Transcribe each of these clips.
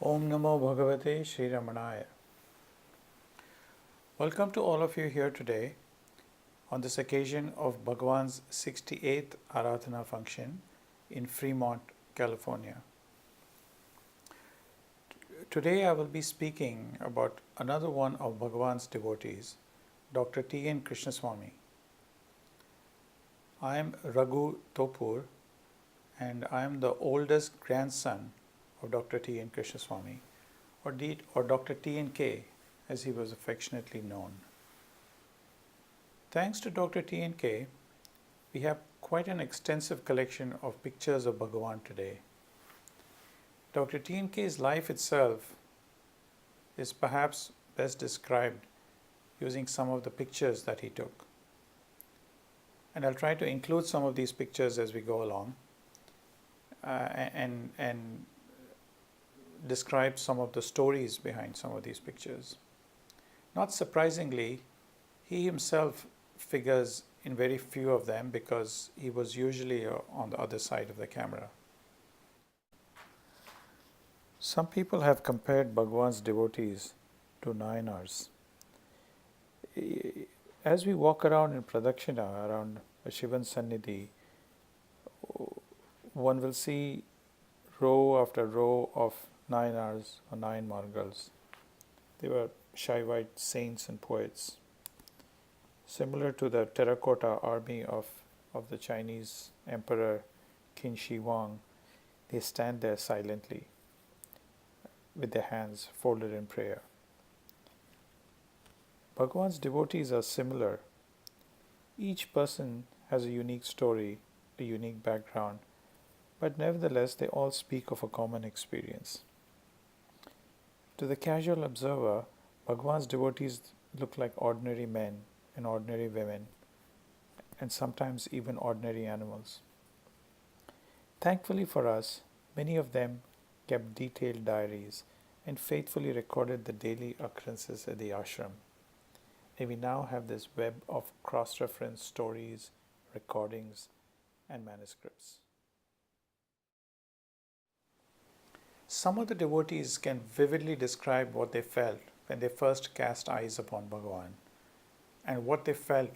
Om Namo Bhagavate Sri Ramanaya. Welcome to all of you here today on this occasion of Bhagavan's 68th Aradhana function in Fremont, California. Today I will be speaking about another one of Bhagavan's devotees, Dr. Tegan Krishnaswamy. I am Raghu Topur and I am the oldest grandson of Dr. Tegan Krishnaswamy, or Dr. Tnk as he was affectionately known. Thanks to Dr. Tnk, we have quite an extensive collection of pictures of Bhagavan today. Dr. Tnk's life itself is perhaps best described using some of the pictures that he took. And I'll try to include some of these pictures as we go along and describe some of the stories behind some of these pictures. Not surprisingly, he himself figures in very few of them because he was usually on the other side of the camera. Some people have compared Bhagavan's devotees to Nayanars. As we walk around in Pradakshina, around a Shivan Sannidhi, one will see row after row of Nayanars or Nayan Margals. They were Shaivite saints and poets. Similar to the terracotta army of the Chinese Emperor Qin Shi Huang, they stand there silently with their hands folded in prayer. Bhagavan's devotees are similar. Each person has a unique story, a unique background, but nevertheless they all speak of a common experience. To the casual observer, Bhagavan's devotees look like ordinary men and ordinary women, and sometimes even ordinary animals. Thankfully for us, many of them kept detailed diaries and faithfully recorded the daily occurrences at the ashram. And we now have this web of cross-reference stories, recordings, and manuscripts. Some of the devotees can vividly describe what they felt when they first cast eyes upon Bhagavan and what they felt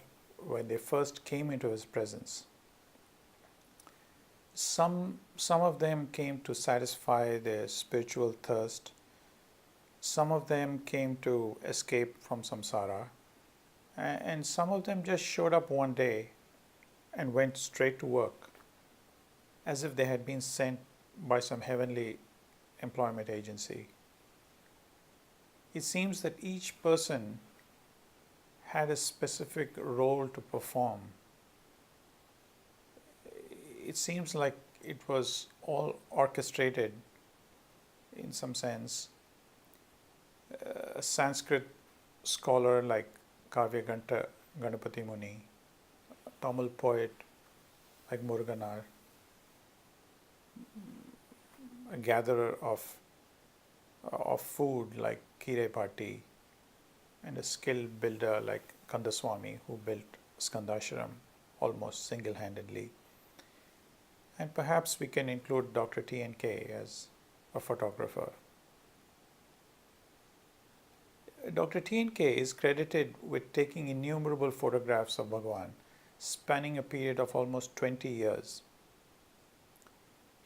when they first came into his presence. Some of them came to satisfy their spiritual thirst. Some of them came to escape from samsara. And some of them just showed up one day and went straight to work as if they had been sent by some heavenly employment agency. It seems that each person had a specific role to perform. It seems like it was all orchestrated in some sense. A Sanskrit scholar like Kavya Ganapati Muni, a Tamil poet like Muruganar, a gatherer of food like Kire Pati, and a skilled builder like Kandaswamy, who built Skandashram almost single-handedly. And perhaps we can include Dr. Tnk as a photographer. Dr. Tnk is credited with taking innumerable photographs of Bhagavan, spanning a period of almost 20 years.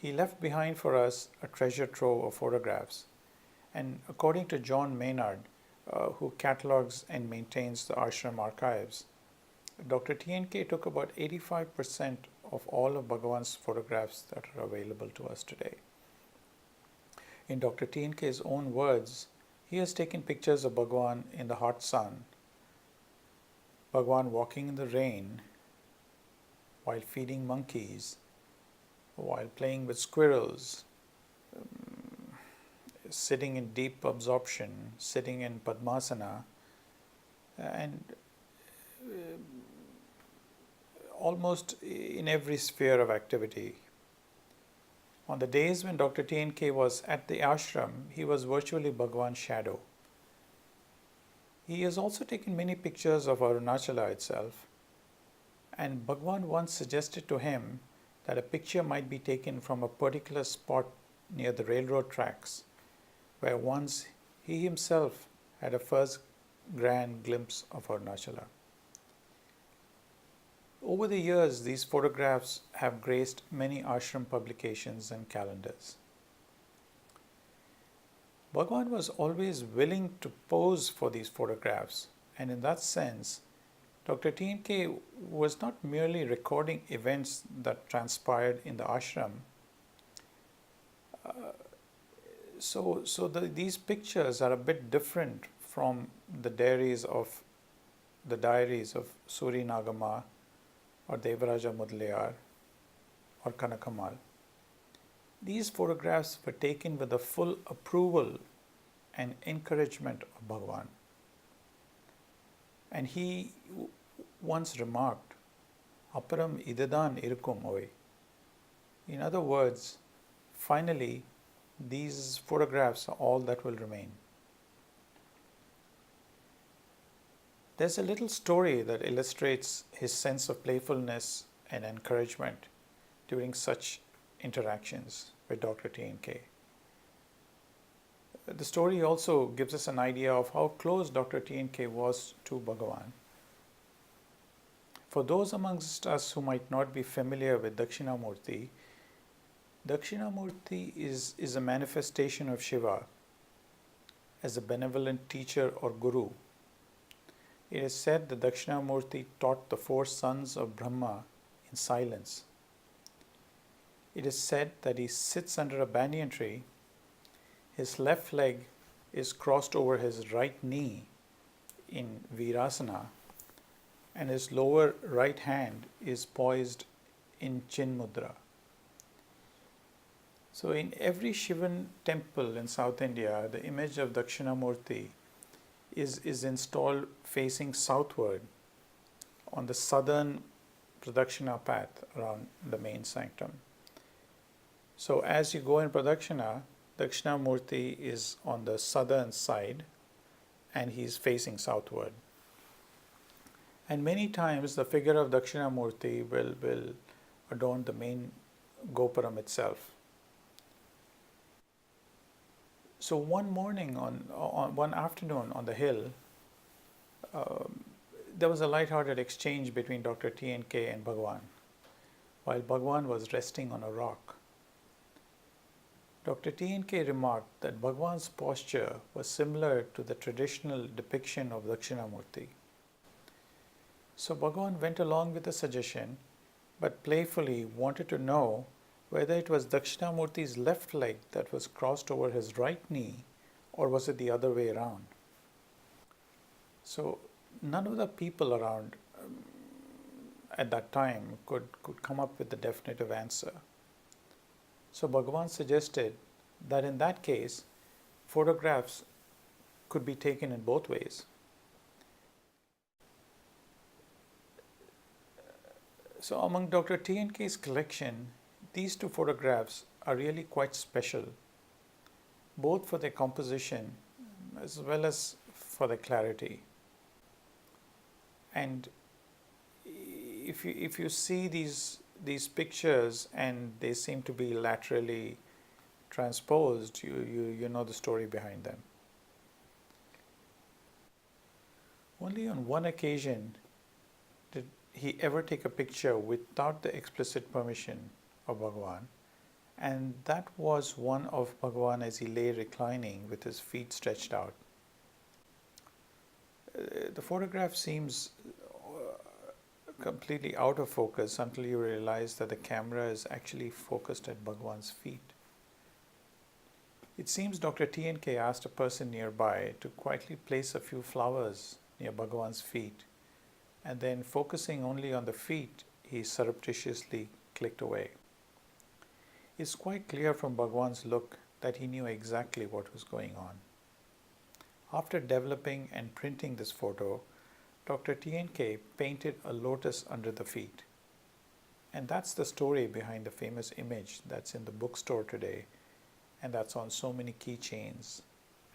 He left behind for us a treasure trove of photographs, and according to John Maynard, who catalogs and maintains the ashram archives, Dr. Tnk took about 85% of all of Bhagavan's photographs that are available to us today. In Dr. Tnk's own words, he has taken pictures of Bhagavan in the hot sun, Bhagavan walking in the rain, while feeding monkeys, while playing with squirrels, sitting in deep absorption, sitting in Padmasana, and almost in every sphere of activity. On the days when Dr. Tnk was at the ashram, he was virtually Bhagavan's shadow. He has also taken many pictures of Arunachala itself, and Bhagavan once suggested to him that a picture might be taken from a particular spot near the railroad tracks where once he himself had a first grand glimpse of Arunachala. Over the years, these photographs have graced many ashram publications and calendars. Bhagavan was always willing to pose for these photographs, and in that sense, Dr. Tnk was not merely recording events that transpired in the ashram. These pictures are a bit different from the diaries of Suri Nagama or Devaraja Mudaliar or Kanakamal. These photographs were taken with the full approval and encouragement of Bhagavan. And he once remarked, Aparam idadan irukum oi. In other words, finally, these photographs are all that will remain. There's a little story that illustrates his sense of playfulness and encouragement during such interactions with Dr. Tnk. The story also gives us an idea of how close Dr. Tnk was to Bhagavan. For those amongst us who might not be familiar with Dakshinamurti, Dakshinamurti is a manifestation of Shiva as a benevolent teacher or guru. It is said that Dakshinamurti taught the 4 sons of Brahma in silence. It is said that he sits under a banyan tree, his left leg is crossed over his right knee in Virasana, and his lower right hand is poised in Chinmudra. So in every Shivan temple in South India, the image of Dakshinamurti is installed facing southward on the southern Pradakshina path around the main sanctum. So as you go in Pradakshina, Dakshinamurti is on the southern side and he is facing southward. And many times the figure of Dakshinamurti will adorn the main Gopuram itself. So one morning, one afternoon on the hill, there was a light-hearted exchange between Dr. Tnk and Bhagavan, while Bhagavan was resting on a rock. Dr. Tnk remarked that Bhagavan's posture was similar to the traditional depiction of Dakshinamurti. So Bhagavan went along with the suggestion, but playfully wanted to know whether it was Dakshinamurti's left leg that was crossed over his right knee, or was it the other way around. So none of the people around at that time could come up with the definitive answer. So Bhagavan suggested that in that case, photographs could be taken in both ways. So among Dr. Tnk's collection, these 2 photographs are really quite special, both for their composition as well as for their clarity. And if you see these pictures and they seem to be laterally transposed, you know the story behind them. Only on one occasion did he ever take a picture without the explicit permission of Bhagavan, and that was one of Bhagavan as he lay reclining with his feet stretched out. The photograph seems completely out of focus until you realize that the camera is actually focused at Bhagavan's feet. It seems Dr. Tnk asked a person nearby to quietly place a few flowers near Bhagavan's feet, and then focusing only on the feet, he surreptitiously clicked away. It's quite clear from Bhagavan's look that he knew exactly what was going on. After developing and printing this photo, Dr. Tnk painted a lotus under the feet. And that's the story behind the famous image that's in the bookstore today, and that's on so many keychains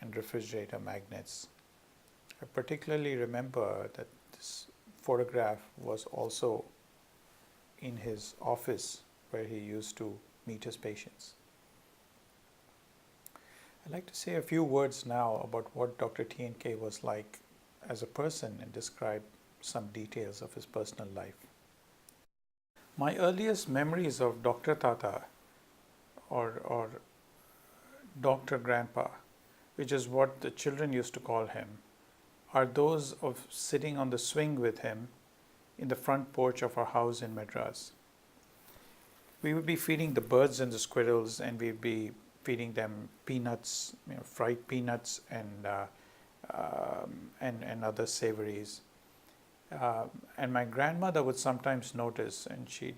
and refrigerator magnets. I particularly remember that this photograph was also in his office where he used to meet his patients. I'd like to say a few words now about what Dr. Tnk was like as a person and describe some details of his personal life. My earliest memories of Dr. Tata or Dr. Grandpa, which is what the children used to call him, are those of sitting on the swing with him in the front porch of our house in Madras. We would be feeding the birds and the squirrels, and we'd be feeding them peanuts, fried peanuts and other savories. And my grandmother would sometimes notice, and she'd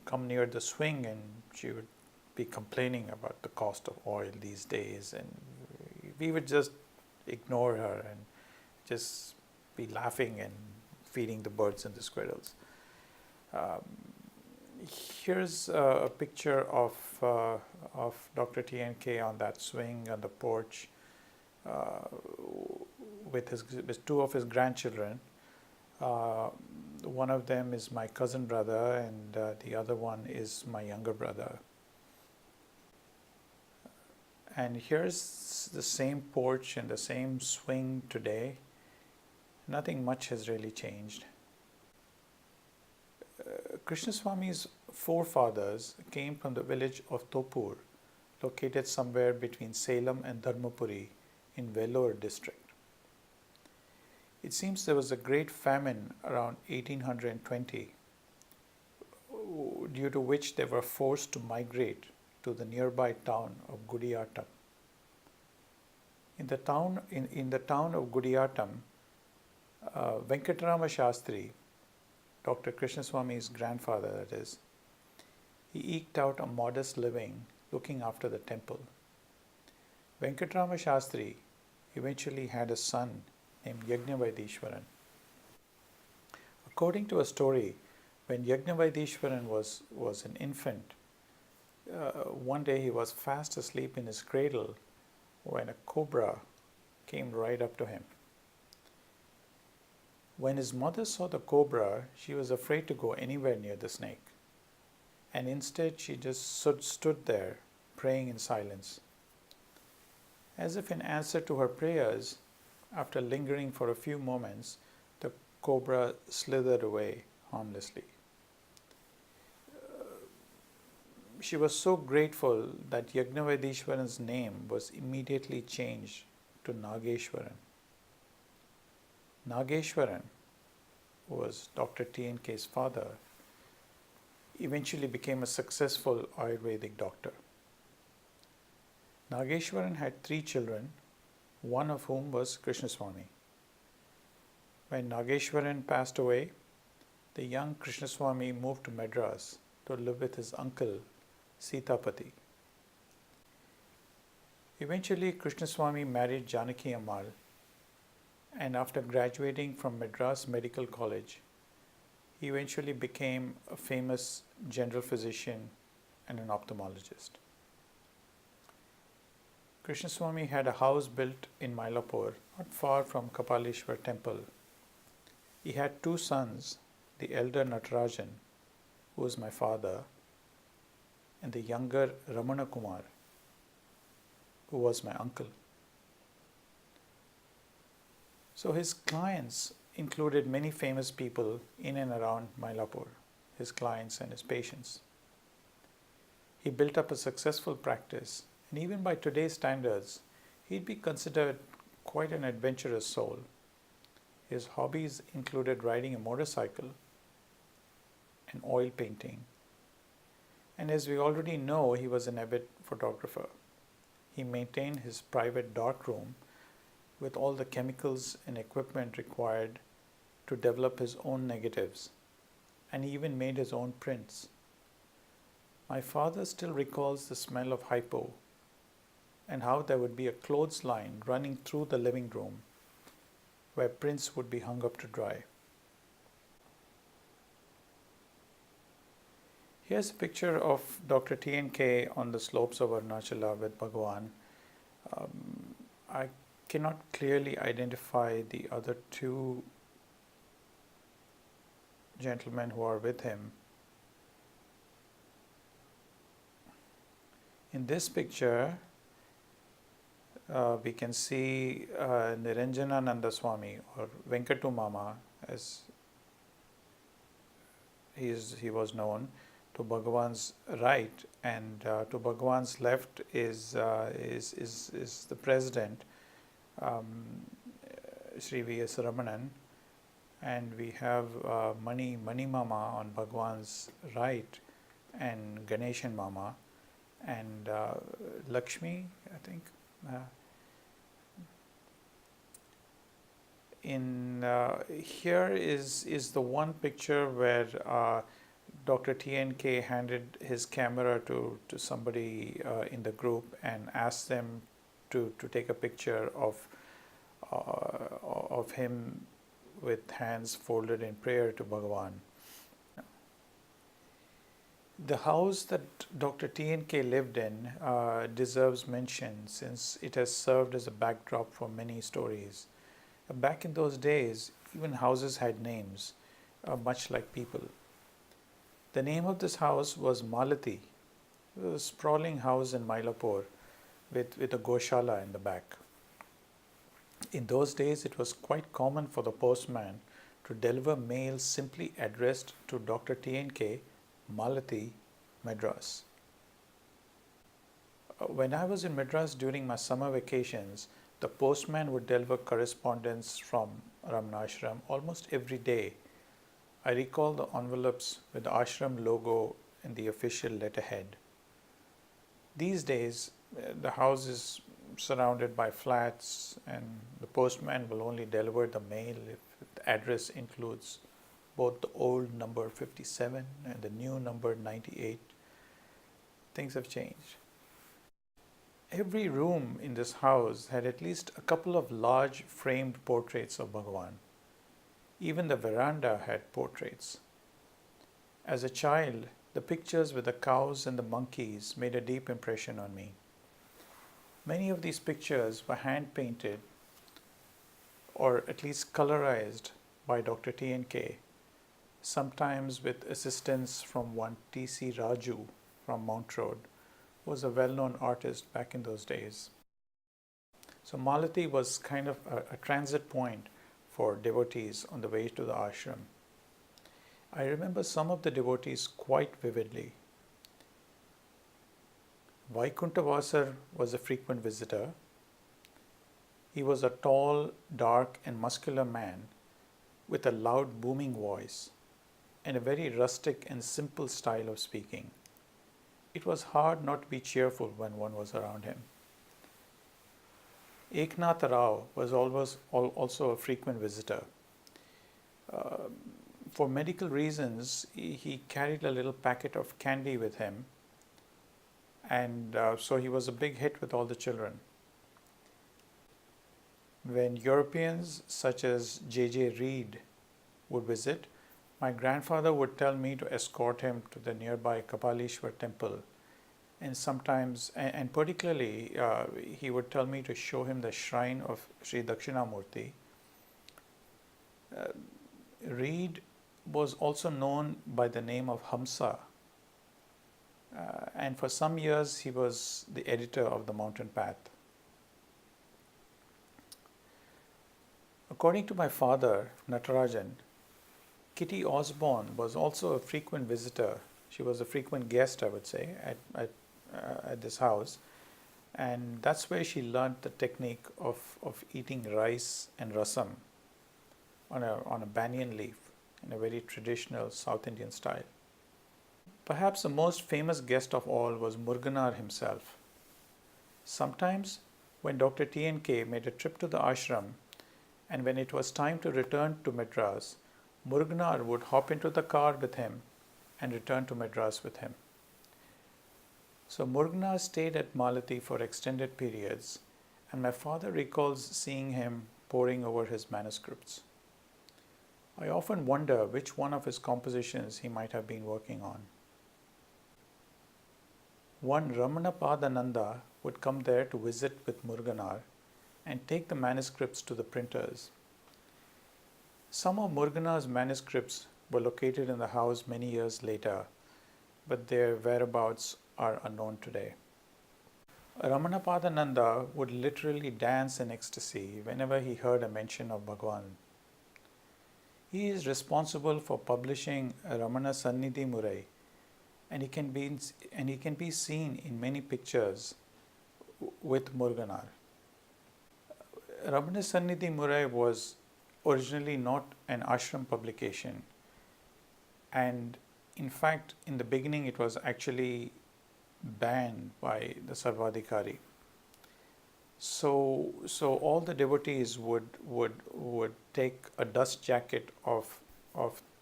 come near the swing, and she would be complaining about the cost of oil these days, and we would just ignore her and just be laughing and feeding the birds and the squirrels. Here's a picture of Dr. Tnk on that swing on the porch with two of his grandchildren. One of them is my cousin brother, and the other one is my younger brother. And here's the same porch and the same swing today. Nothing much has really changed. Krishnaswamy's forefathers came from the village of Topur, located somewhere between Salem and Dharmapuri in Vellore district. It seems there was a great famine around 1820, due to which they were forced to migrate to the nearby town of Gudiyatam. In the town of Gudiyatam, Venkatarama Shastri, Dr. Krishnaswamy's grandfather that is, he eked out a modest living looking after the temple. Venkatarama Shastri eventually had a son named Yajnavaidishwaran. According to a story, when Yajnavaidishwaran was an infant, one day he was fast asleep in his cradle when a cobra came right up to him. When his mother saw the cobra, she was afraid to go anywhere near the snake, and instead she just stood there praying in silence. As if in answer to her prayers, after lingering for a few moments, the cobra slithered away harmlessly. She was so grateful that Yajnavaidishwaran's name was immediately changed to Nageshwaran. Nageshwaran, who was Dr. Tnk's father, eventually became a successful Ayurvedic doctor. Nageshwaran had 3 children, one of whom was Krishnaswamy. When Nageshwaran passed away, the young Krishnaswamy moved to Madras to live with his uncle, Sitapati. Eventually, Krishnaswamy married Janaki Ammal, and after graduating from Madras Medical College, he eventually became a famous general physician and an ophthalmologist. Krishnaswamy had a house built in Mylapore, not far from Kapaleshwar temple. He had 2 sons, the elder Natarajan, who was my father, and the younger Ramana Kumar, who was my uncle. So his clients included many famous people in and around Mylapore, his clients and his patients. He built up a successful practice, and even by today's standards, he'd be considered quite an adventurous soul. His hobbies included riding a motorcycle and oil painting. And as we already know, he was an avid photographer. He maintained his private darkroom with all the chemicals and equipment required to develop his own negatives, and he even made his own prints. My father still recalls the smell of hypo and how there would be a clothesline running through the living room where prints would be hung up to dry. Here's a picture of Dr. Tnk on the slopes of Arunachala with Bhagavan. I cannot clearly identify the other 2 gentlemen who are with him. In this picture, we can see Niranjanananda Swami, or Venkatu Mama, as he was known, to Bhagavan's right, and to Bhagavan's left is the president, um, Sri V.S. Ramanan, and we have Mani Mama on Bhagavan's right, and Ganeshan Mama, and Lakshmi, I think. Here is the one picture where Dr. Tnk handed his camera to somebody in the group and asked them to take a picture of him with hands folded in prayer to Bhagavan. The house that Dr. Tnk lived in deserves mention, since it has served as a backdrop for many stories. Back in those days, even houses had names, much like people. The name of this house was Malati. It was a sprawling house in Mylapore with a goshala in the back. In those days, it was quite common for the postman to deliver mail simply addressed to Dr. Tnk, Malati, Madras. When I was in Madras during my summer vacations, the postman would deliver correspondence from Ramana ashram almost every day. I recall the envelopes with the ashram logo and the official letterhead. These days, the house is surrounded by flats, and the postman will only deliver the mail if the address includes both the old number 57 and the new number 98. Things have changed. Every room in this house had at least a couple of large framed portraits of Bhagavan. Even the veranda had portraits. As a child, the pictures with the cows and the monkeys made a deep impression on me. Many of these pictures were hand painted or at least colorized by Dr. Tnk, sometimes with assistance from one T.C. Raju from Mount Road, who was a well-known artist back in those days. So Malati was kind of a transit point for devotees on the way to the ashram. I remember some of the devotees quite vividly. Vaikunthavasar was a frequent visitor. He was a tall, dark and muscular man with a loud booming voice and a very rustic and simple style of speaking. It was hard not to be cheerful when one was around him. Eknath Rao was also a frequent visitor. For medical reasons, he carried a little packet of candy with him, and so he was a big hit with all the children. When Europeans such as J.J. Reed would visit, my grandfather would tell me to escort him to the nearby Kapalishwar temple, and sometimes, and particularly, he would tell me to show him the shrine of Sri Dakshinamurti. Reed was also known by the name of Hamsa, and for some years he was the editor of the Mountain Path. According to my father, Natarajan, Kitty Osborne was also a frequent visitor. She was a frequent guest, I would say, at this house, and that's where she learned the technique of eating rice and rasam on a banyan leaf in a very traditional South Indian style. Perhaps the most famous guest of all was Muruganar himself. Sometimes, when Dr. Tnk made a trip to the ashram, and when it was time to return to Madras, Muruganar would hop into the car with him and return to Madras with him. So Muruganar stayed at Malati for extended periods, and my father recalls seeing him poring over his manuscripts. I often wonder which one of his compositions he might have been working on. One Ramana Padananda would come there to visit with Muruganar and take the manuscripts to the printers. Some of Muruganar's manuscripts were located in the house many years later, but their whereabouts are unknown today. Ramana would literally dance in ecstasy whenever he heard a mention of Bhagavan. He is responsible for publishing Ramana Sannidhi Murai, and he can be seen in many pictures with Muruganar. Ramana Sannidhi Murai was originally not an ashram publication, and in fact, in the beginning, it was actually banned by the Sarvadhikari. So all the devotees would take a dust jacket of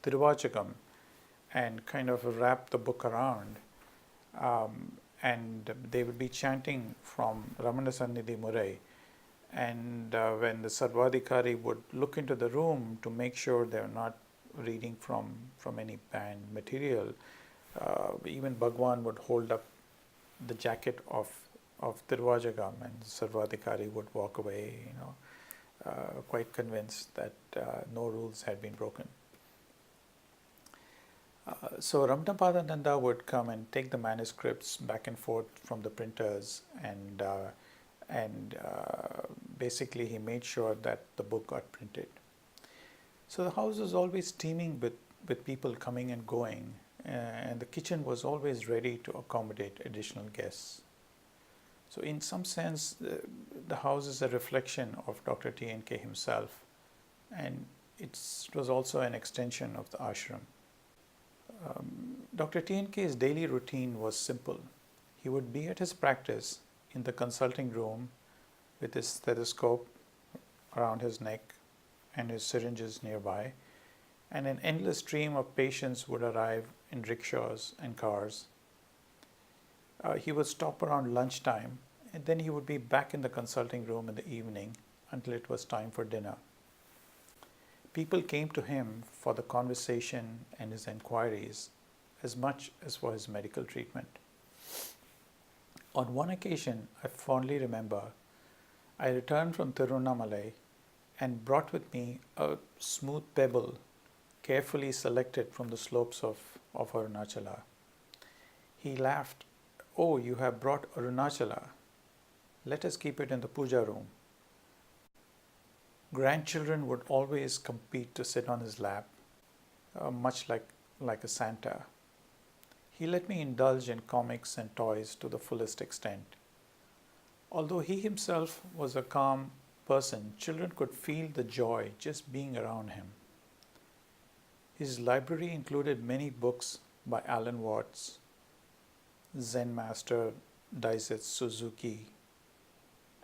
Tiruvachakam and kind of wrap the book around, and they would be chanting from Ramana Sannidhi Murai. And when the Sarvadhikari would look into the room to make sure they're not reading from any banned material, even Bhagwan would hold up the jacket of Tiruvajagam, and Sarvadhikari would walk away, quite convinced that no rules had been broken. So Ramanapadananda would come and take the manuscripts back and forth from the printers, and basically he made sure that the book got printed. So the house was always teeming with people coming and going, and the kitchen was always ready to accommodate additional guests. So in some sense, the house is a reflection of Dr. Tnk himself, and it was also an extension of the ashram. Dr. Tnk's daily routine was simple. He would be at his practice in the consulting room with his stethoscope around his neck and his syringes nearby, and an endless stream of patients would arrive in rickshaws and cars. He would stop around lunchtime, and then he would be back in the consulting room in the evening until it was time for dinner. People came to him for the conversation and his enquiries as much as for his medical treatment. On one occasion, I fondly remember, I returned from Tiruvannamalai and brought with me a smooth pebble carefully selected from the slopes of Arunachala. He laughed, "Oh, you have brought Arunachala. Let us keep it in the puja room." Grandchildren would always compete to sit on his lap, much like a Santa. He let me indulge in comics and toys to the fullest extent. Although he himself was a calm person, children could feel the joy just being around him. His library included many books by Alan Watts, Zen master Daisetsu Suzuki,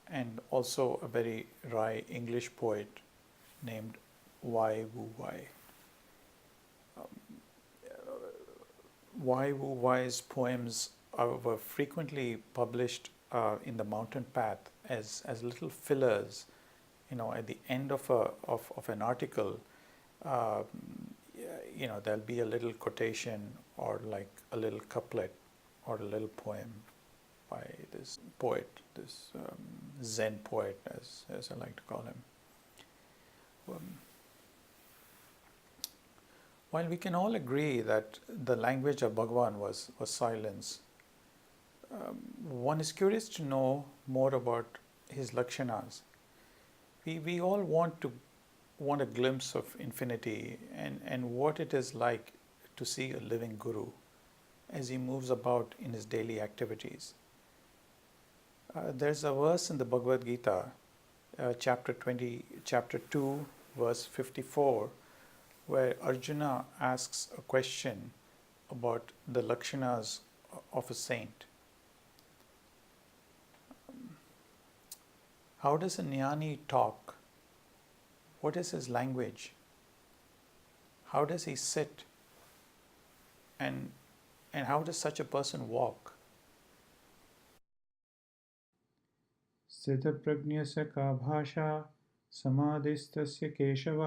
and also a very wry English poet named Y. Wu Wai. Y. Wu Wai's poems were frequently published in the Mountain Path as little fillers, at the end of an article. There'll be a little quotation or like a little couplet or a little poem by this poet, this Zen poet, as I like to call him. While we can all agree that the language of Bhagavan was silence, one is curious to know more about his lakshanas. We all want a glimpse of infinity and what it is like to see a living guru as he moves about in his daily activities. There's a verse in the Bhagavad Gita, chapter 2, verse 54, where Arjuna asks a question about the lakshanas of a saint. How does a jnani talk? What is his language? How does he sit? And how does such a person walk? स्थितप्रज्ञस्य का भाषा समाधिस्तस्य केशव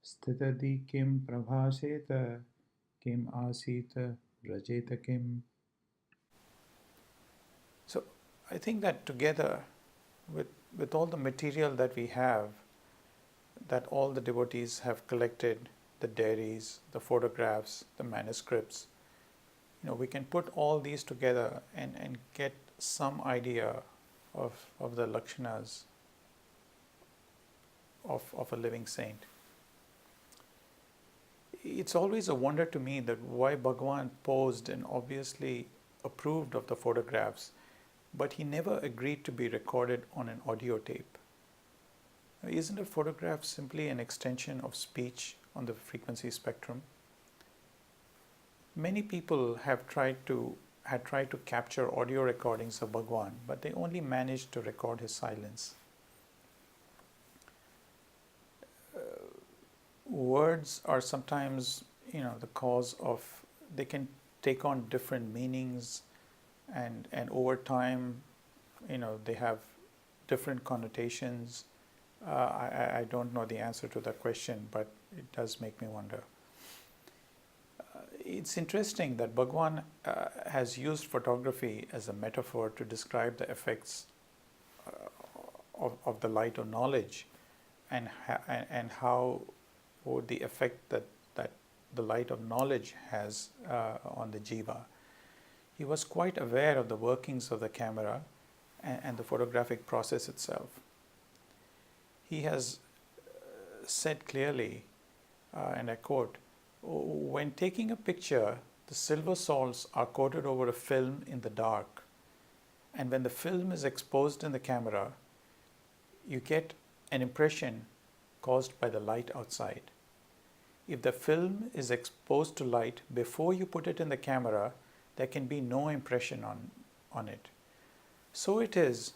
स्थितधि किं प्रभासेत किम आसीत व्रजेत किम. So I think that together with all the material that we have, that all the devotees have collected, the diaries, the photographs, the manuscripts, we can put all these together and get some idea of the lakshanas of a living saint. It's always a wonder to me that why Bhagavan posed and obviously approved of the photographs, but he never agreed to be recorded on an audio tape. Isn't a photograph simply an extension of speech on the frequency spectrum? Many people had tried to capture audio recordings of Bhagavan, but they only managed to record his silence. Words are sometimes, the cause of, they can take on different meanings, and over time, they have different connotations. I don't know the answer to that question, but it does make me wonder. It's interesting that Bhagavan has used photography as a metaphor to describe the effects of the light of knowledge, and how the effect that the light of knowledge has on the jiva. He was quite aware of the workings of the camera and the photographic process itself. He has said clearly, and I quote, "When taking a picture, the silver salts are coated over a film in the dark, and when the film is exposed in the camera, you get an impression caused by the light outside. If the film is exposed to light before you put it in the camera, there can be no impression on it. So it is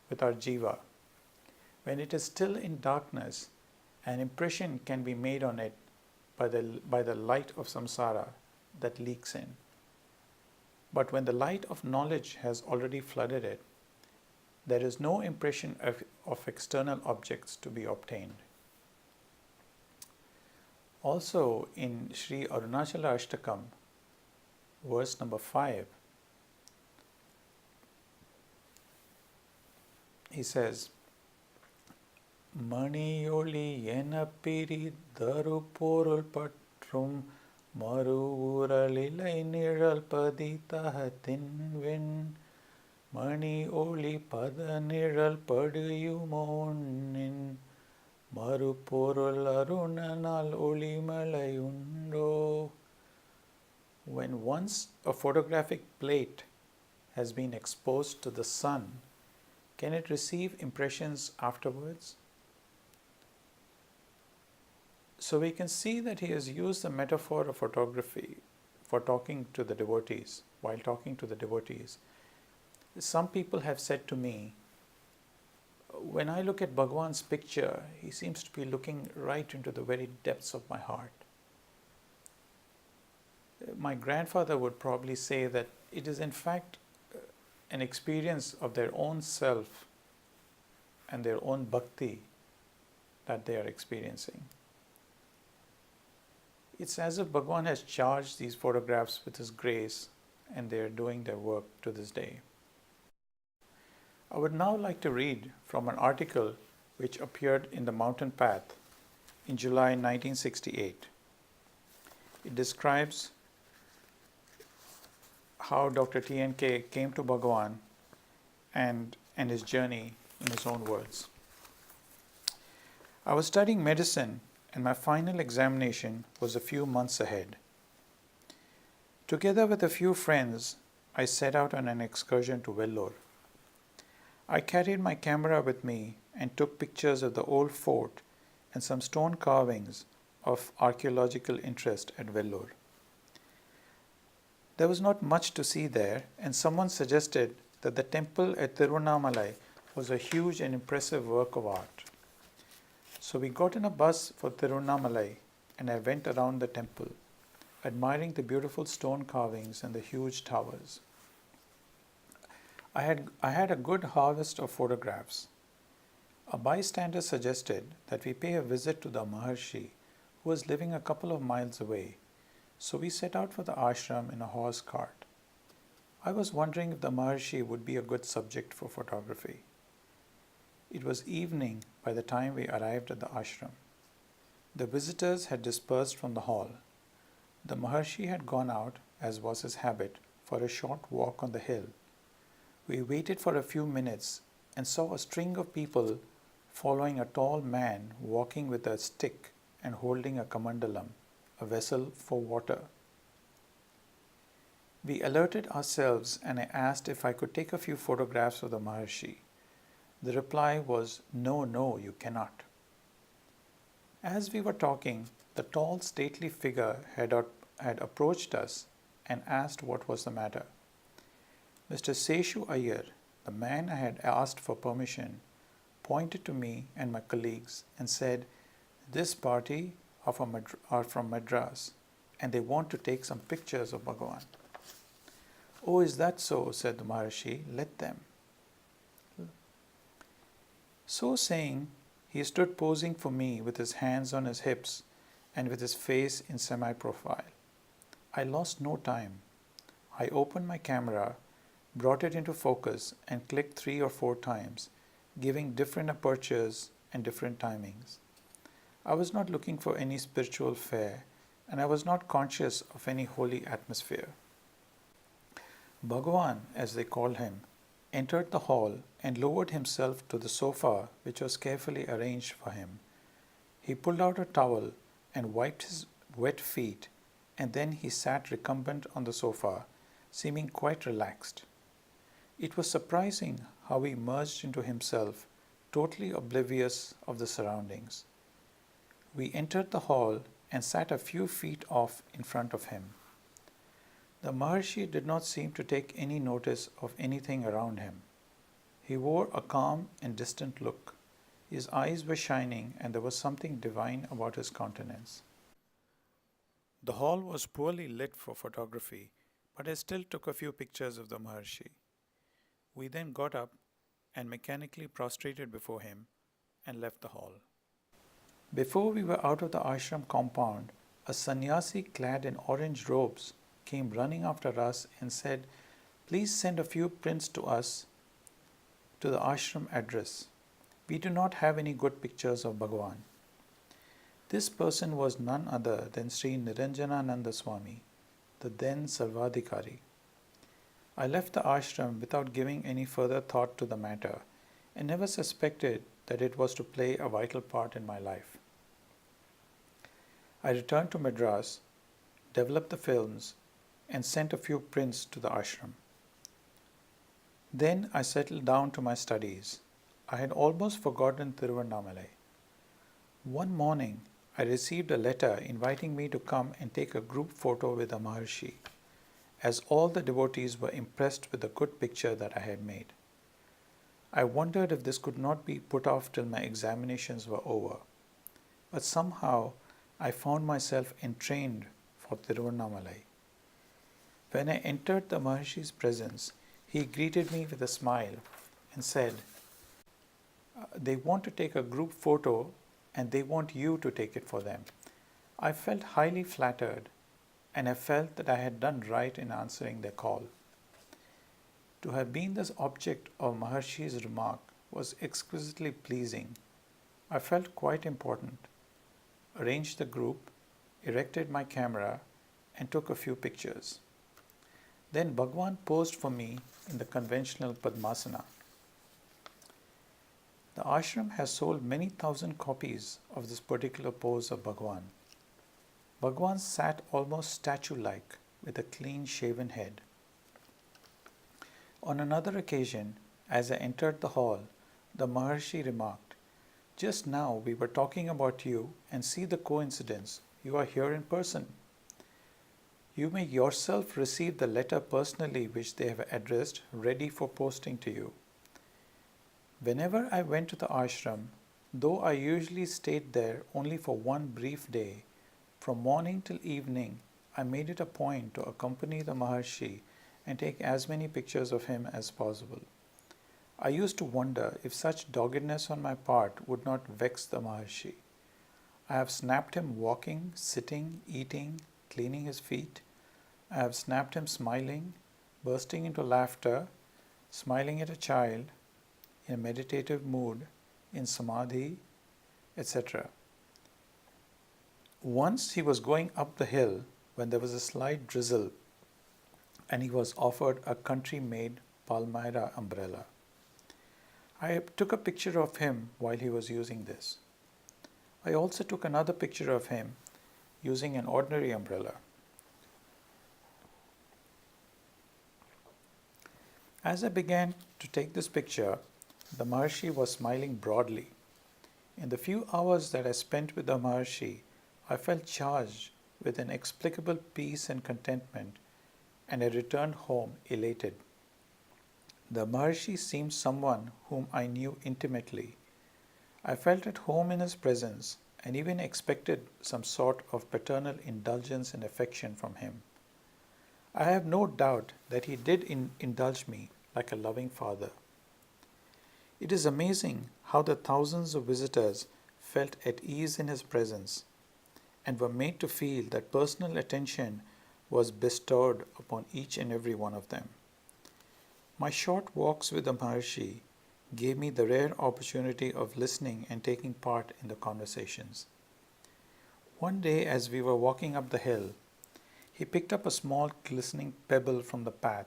with our jiva. When it is still in darkness, an impression can be made on it by the light of samsara that leaks in. But when the light of knowledge has already flooded it, there is no impression of external objects to be obtained." Also in Sri Arunachala Ashtakam, verse number 5, he says, "Maniyoli ena piri daru porul patrum maru uralilai niral paditahatin ven mani oli pada niral paduyumonin maru porul arunanal olimalayundo." When once a photographic plate has been exposed to the sun, can it receive impressions afterwards? So we can see that he has used the metaphor of photography for talking to the devotees, while talking to the devotees. Some people have said to me, when I look at Bhagavan's picture, he seems to be looking right into the very depths of my heart. My grandfather would probably say that it is in fact an experience of their own self and their own bhakti that they are experiencing. It's as if Bhagavan has charged these photographs with his grace, and they are doing their work to this day. I would now like to read from an article which appeared in the Mountain Path in July 1968. It describes how Dr. Tnk came to Bhagavan and his journey in his own words. "I was studying medicine, and my final examination was a few months ahead. Together with a few friends, I set out on an excursion to Vellore. I carried my camera with me and took pictures of the old fort and some stone carvings of archaeological interest at Vellore. There was not much to see there, and someone suggested that the temple at Tiruvannamalai was a huge and impressive work of art. So we got in a bus for Tiruvannamalai, and I went around the temple, admiring the beautiful stone carvings and the huge towers. I had a good harvest of photographs. A bystander suggested that we pay a visit to the Maharshi, who was living a couple of miles away, so we set out for the ashram in a horse cart. I was wondering if the Maharshi would be a good subject for photography. It was evening by the time we arrived at the ashram. The visitors had dispersed from the hall. The Maharshi had gone out, as was his habit, for a short walk on the hill. We waited for a few minutes and saw a string of people following a tall man walking with a stick and holding a kamandalam, a vessel for water. We alerted ourselves and I asked if I could take a few photographs of the Maharshi. The reply was, "No, you cannot." As we were talking, the tall, stately figure had approached us and asked what was the matter. Mr. Seshu Iyer, the man I had asked for permission, pointed to me and my colleagues and said, "This party are from Madras and they want to take some pictures of Bhagavan." "Oh, is that so?" said the Maharshi. "Let them." So saying, he stood posing for me with his hands on his hips and with his face in semi-profile. I lost no time. I opened my camera, brought it into focus and clicked 3 or 4 times, giving different apertures and different timings. I was not looking for any spiritual fare and I was not conscious of any holy atmosphere. Bhagavan, as they called him, entered the hall and lowered himself to the sofa which was carefully arranged for him. He pulled out a towel and wiped his wet feet, and then he sat recumbent on the sofa, seeming quite relaxed. It was surprising how he merged into himself, totally oblivious of the surroundings. We entered the hall and sat a few feet off in front of him. The Maharshi did not seem to take any notice of anything around him. He wore a calm and distant look. His eyes were shining and there was something divine about his countenance. The hall was poorly lit for photography, but I still took a few pictures of the Maharshi. We then got up and mechanically prostrated before him and left the hall. Before we were out of the ashram compound, a sannyasi clad in orange robes came running after us and said, "Please send a few prints to us to the ashram address. We do not have any good pictures of Bhagavan." This person was none other than Sri Niranjanananda Swami, the then Sarvadhikari. I left the ashram without giving any further thought to the matter and never suspected that it was to play a vital part in my life. I returned to Madras, developed the films, and sent a few prints to the ashram. Then I settled down to my studies. I had almost forgotten Tiruvannamalai. One morning, I received a letter inviting me to come and take a group photo with the Maharshi, as all the devotees were impressed with the good picture that I had made. I wondered if this could not be put off till my examinations were over, but somehow I found myself entrained for Tiruvannamalai. When I entered the Maharshi's presence, he greeted me with a smile and said, "They want to take a group photo and they want you to take it for them." I felt highly flattered and I felt that I had done right in answering their call. To have been the object of Maharshi's remark was exquisitely pleasing. I felt quite important, arranged the group, erected my camera, and took a few pictures. Then Bhagavan posed for me in the conventional Padmasana. The ashram has sold many thousand copies of this particular pose of Bhagavan. Bhagavan sat almost statue-like with a clean-shaven head. On another occasion, as I entered the hall, the Maharshi remarked, "Just now we were talking about you and see the coincidence, you are here in person. You may yourself receive the letter personally which they have addressed, ready for posting to you." Whenever I went to the ashram, though I usually stayed there only for one brief day, from morning till evening I made it a point to accompany the Maharshi and take as many pictures of him as possible. I used to wonder if such doggedness on my part would not vex the Maharshi. I have snapped him walking, sitting, eating, cleaning his feet. I have snapped him smiling, bursting into laughter, smiling at a child, in a meditative mood, in samadhi, etc. Once he was going up the hill when there was a slight drizzle and he was offered a country-made Palmyra umbrella. I took a picture of him while he was using this. I also took another picture of him using an ordinary umbrella. As I began to take this picture, the Maharshi was smiling broadly. In the few hours that I spent with the Maharshi, I felt charged with inexplicable peace and contentment, and I returned home elated. The Maharshi seemed someone whom I knew intimately. I felt at home in his presence and even expected some sort of paternal indulgence and affection from him. I have no doubt that he did indulge me like a loving father. It is amazing how the thousands of visitors felt at ease in his presence and were made to feel that personal attention was bestowed upon each and every one of them. My short walks with the Maharshi gave me the rare opportunity of listening and taking part in the conversations. One day, as we were walking up the hill, he picked up a small glistening pebble from the path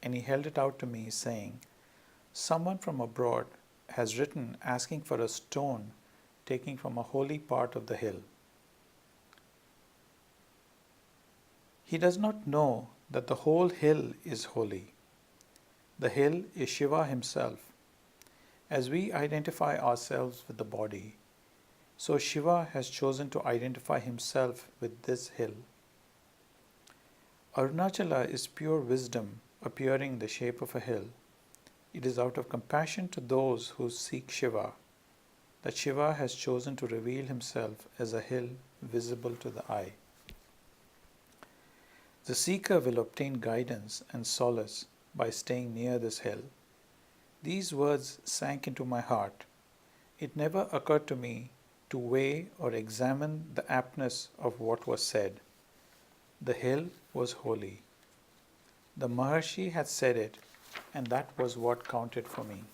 and he held it out to me, saying, "Someone from abroad has written asking for a stone taken from a holy part of the hill. He does not know that the whole hill is holy. The hill is Shiva himself. As we identify ourselves with the body, so Shiva has chosen to identify himself with this hill. Arunachala is pure wisdom appearing in the shape of a hill. It is out of compassion to those who seek Shiva that Shiva has chosen to reveal himself as a hill visible to the eye. The seeker will obtain guidance and solace by staying near this hill." These words sank into my heart. It never occurred to me to weigh or examine the aptness of what was said. The hill was holy. The Maharshi had said it, and that was what counted for me.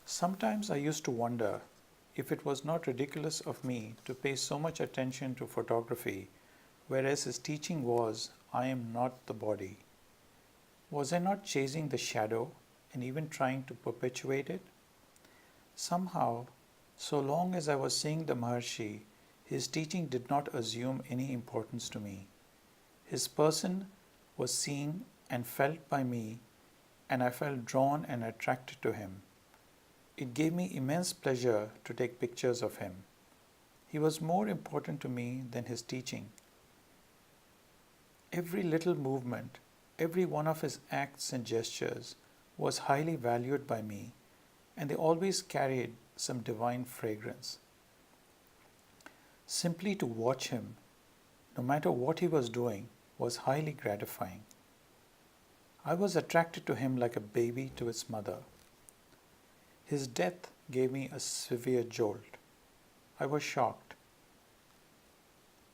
Sometimes I used to wonder if it was not ridiculous of me to pay so much attention to photography, whereas his teaching was, "I am not the body." Was I not chasing the shadow and even trying to perpetuate it? Somehow, so long as I was seeing the Maharshi, his teaching did not assume any importance to me. His person was seen and felt by me, and I felt drawn and attracted to him. It gave me immense pleasure to take pictures of him. He was more important to me than his teaching. Every little movement, every one of his acts and gestures was highly valued by me, and they always carried some divine fragrance. Simply to watch him, no matter what he was doing, was highly gratifying. I was attracted to him like a baby to its mother. His death gave me a severe jolt. I was shocked.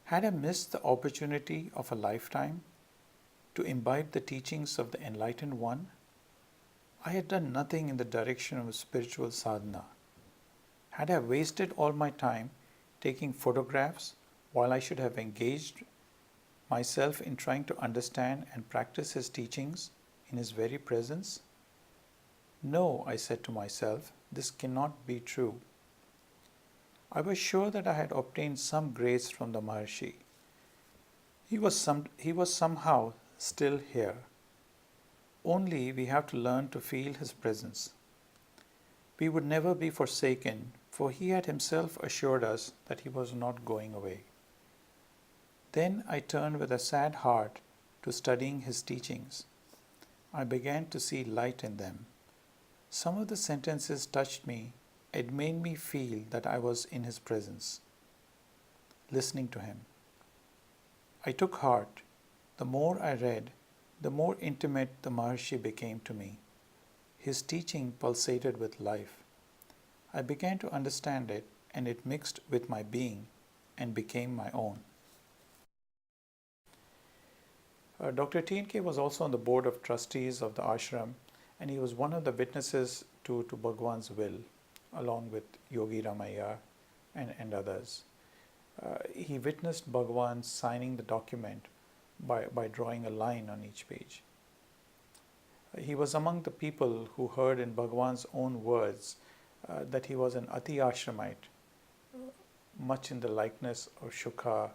Had I missed the opportunity of a lifetime to imbibe the teachings of the Enlightened One? I had done nothing in the direction of spiritual sadhana. Had I wasted all my time taking photographs while I should have engaged myself in trying to understand and practice his teachings in his very presence? No, I said to myself, this cannot be true. I was sure that I had obtained some grace from the Maharshi. He was somehow still here. Only we have to learn to feel his presence. We would never be forsaken, for he had himself assured us that he was not going away. Then I turned with a sad heart to studying his teachings. I began to see light in them. Some of the sentences touched me. It made me feel that I was in his presence, listening to him. I took heart. The more I read, the more intimate the Maharshi became to me. His teaching pulsated with life. I began to understand it, and it mixed with my being and became my own. Dr. Tnk was also on the board of trustees of the ashram, and he was one of the witnesses to Bhagavan's will, along with Yogi Ramaya and others. He witnessed Bhagavan signing the document by drawing a line on each page. He was among the people who heard in Bhagavan's own words that he was an Ati Ashramite, much in the likeness of Shukha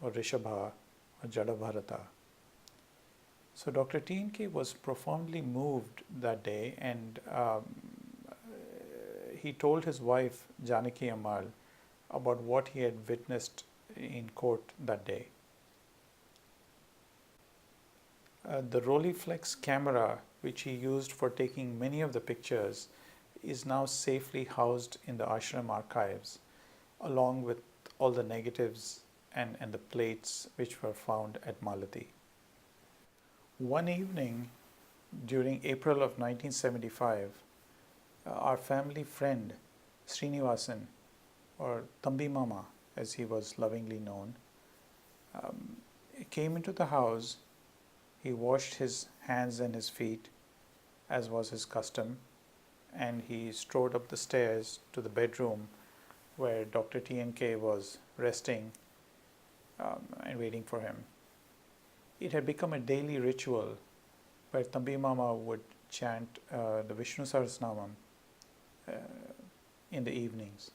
or Rishabha or Jadabharata. So Dr. Tnk was profoundly moved that day, and he told his wife Janaki Ammal about what he had witnessed in court that day. The Rolleiflex camera, which he used for taking many of the pictures, is now safely housed in the ashram archives, along with all the negatives and the plates which were found at Malati. One evening during April of 1975, our family friend Srinivasan, or Thambi Mama as he was lovingly known, came into the house. He washed his hands and his feet, as was his custom, and he strode up the stairs to the bedroom where Dr. Tnk was resting and waiting for him. It had become a daily ritual where Thambi Mama would chant the Vishnu Sahasranamam in the evenings.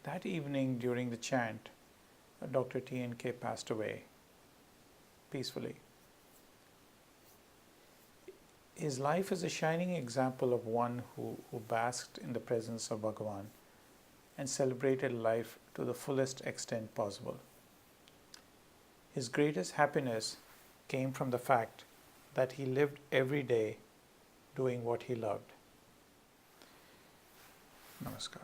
That evening during the chant, Dr. Tnk passed away peacefully. His life is a shining example of one who basked in the presence of Bhagavan and celebrated life to the fullest extent possible. His greatest happiness came from the fact that he lived every day doing what he loved. Namaskar.